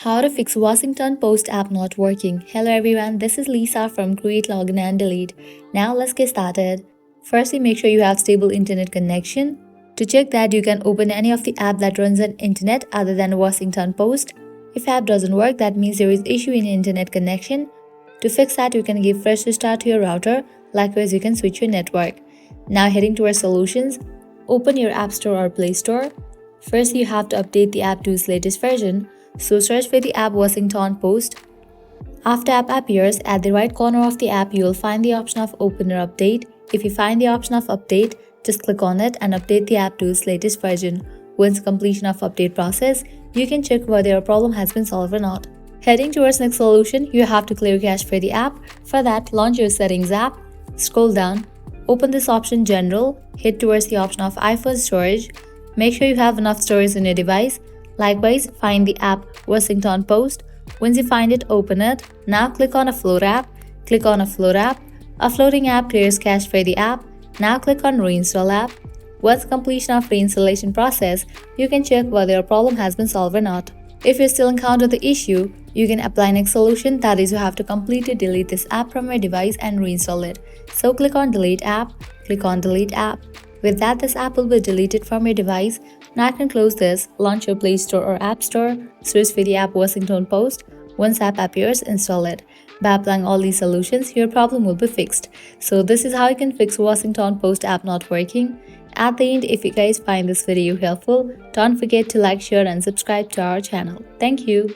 How to fix Washington Post app not working. Hello everyone, this is Lisa from Create, Login and Delete. Now let's get started. Firstly, make sure you have stable internet connection. To check that, you can open any of the app that runs on internet other than Washington Post. If app doesn't work, that means there is issue in internet connection. To fix that, you can give fresh restart to your router. Likewise, you can switch your network. Now heading to our solutions, open your App Store or Play Store. First, you have to update the app to its latest version. So search for the app Washington Post. After app appears, at the right corner of the app, you will find the option of Open or Update. If you find the option of Update, just click on it and update the app to its latest version. Once completion of update process, you can check whether your problem has been solved or not. Heading towards next solution, you have to clear cache for the app. For that, launch your Settings app, scroll down, open this option General, hit towards the option of iPhone storage. Make sure you have enough storage on your device. Likewise, find the app Washington Post. Once you find it, open it. Now click on a float app. Click on a float app. A floating app clears cache for the app. Now click on Reinstall app. Once completion of reinstallation process, you can check whether your problem has been solved or not. If you still encounter the issue, you can apply next solution, that is you have to completely delete this app from your device and reinstall it. So click on Delete app. Click on Delete app. With that, this app will be deleted from your device. Now you can close this, launch your Play Store or App Store, search for the app Washington Post. Once app appears, install it. By applying all these solutions, your problem will be fixed. So this is how you can fix Washington Post app not working. At the end, if you guys find this video helpful, don't forget to like, share and subscribe to our channel. Thank you.